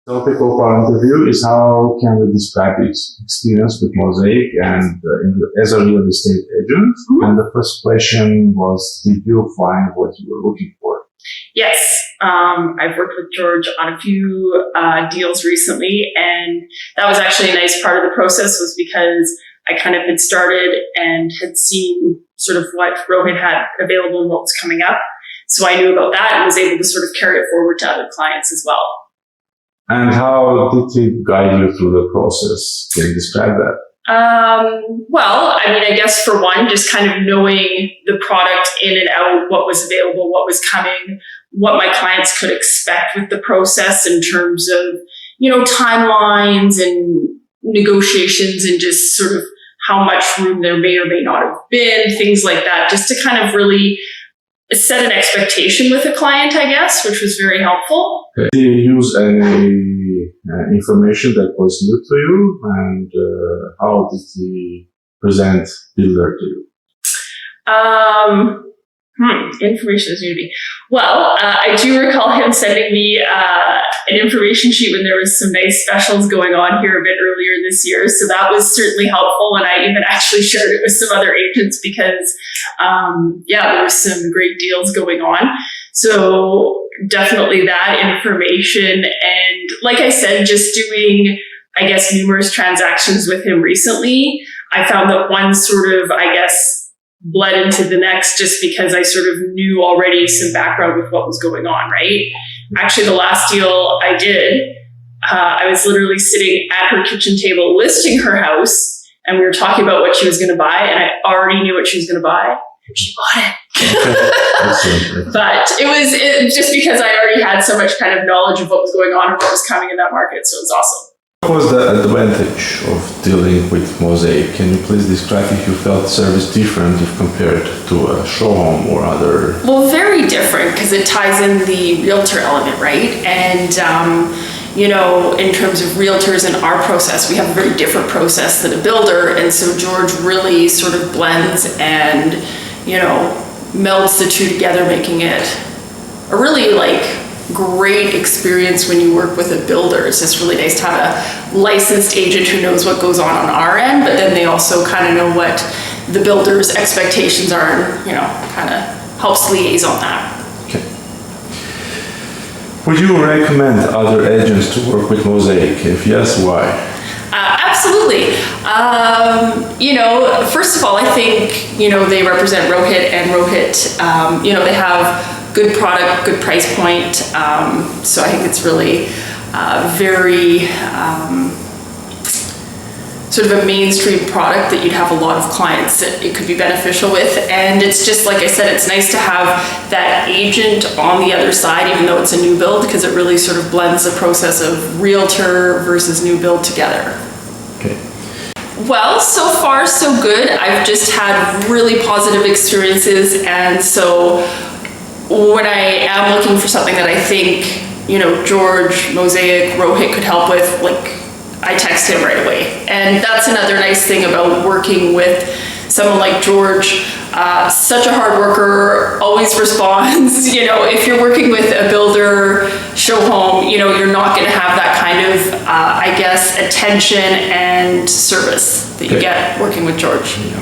topic of our interview is how can we describe its experience with Mosaic and as a real estate agent. Mm-hmm. And the first question was, did you find what you were looking for? Yes, I've worked with George on a few deals recently, and that was actually a nice part of the process, was because I kind of had started and had seen sort of what Rohit had available and what was coming up. So I knew about that and was able to sort of carry it forward to other clients as well. And how did he guide you through the process? Can you describe that? Well, I mean, I guess for one, just kind of knowing the product in and out, what was available, what was coming, what my clients could expect with the process in terms of, timelines and negotiations and just sort of how much room there may or may not have been, things like that, just to kind of really set an expectation with a client, I guess, which was very helpful. Did you use any information that was new to you, and how did he present Builder to you? Information is new to me. Well, I do recall him sending me an information sheet when there was some nice specials going on here a bit earlier this year. So that was certainly helpful. And I even actually shared it with some other agents because, there were some great deals going on. So definitely that information. And like I said, just doing, I guess, numerous transactions with him recently, I found that one sort of, bled into the next just because I sort of knew already some background with what was going on, right? Actually, the last deal I did, I was literally sitting at her kitchen table listing her house, and we were talking about what she was going to buy, and I already knew what she was going to buy. She bought it. But it was just because I already had so much kind of knowledge of what was going on and what was coming in that market, so it was awesome. What was the advantage of dealing with Mosaic? Can you please describe if you felt service different if compared to a show home or other? Well, very different because it ties in the realtor element, right? And, in terms of realtors in our process, we have a very different process than a builder. And so George really sort of blends and, melds the two together, making it a really great experience when you work with a builder. It's just really nice to have a licensed agent who knows what goes on our end, but then they also kind of know what the builder's expectations are and, kind of helps liaise on that. Okay. Would you recommend other agents to work with Mosaic? If yes, why? Absolutely. First of all, I think, they represent Rohit, and Rohit, they have good product, good price point. So I think it's really very sort of a mainstream product that you'd have a lot of clients that it could be beneficial with. And it's just, like I said, it's nice to have that agent on the other side, even though it's a new build, because it really sort of blends the process of realtor versus new build together. Okay. Well, so far so good. I've just had really positive experiences, and so when I am looking for something that I think, George, Mosaic, Rohit could help with, I text him right away. And that's another nice thing about working with someone like George. Such a hard worker, always responds. If you're working with a builder, show home, you're not going to have that kind of, attention and service that you get working with George. Yeah.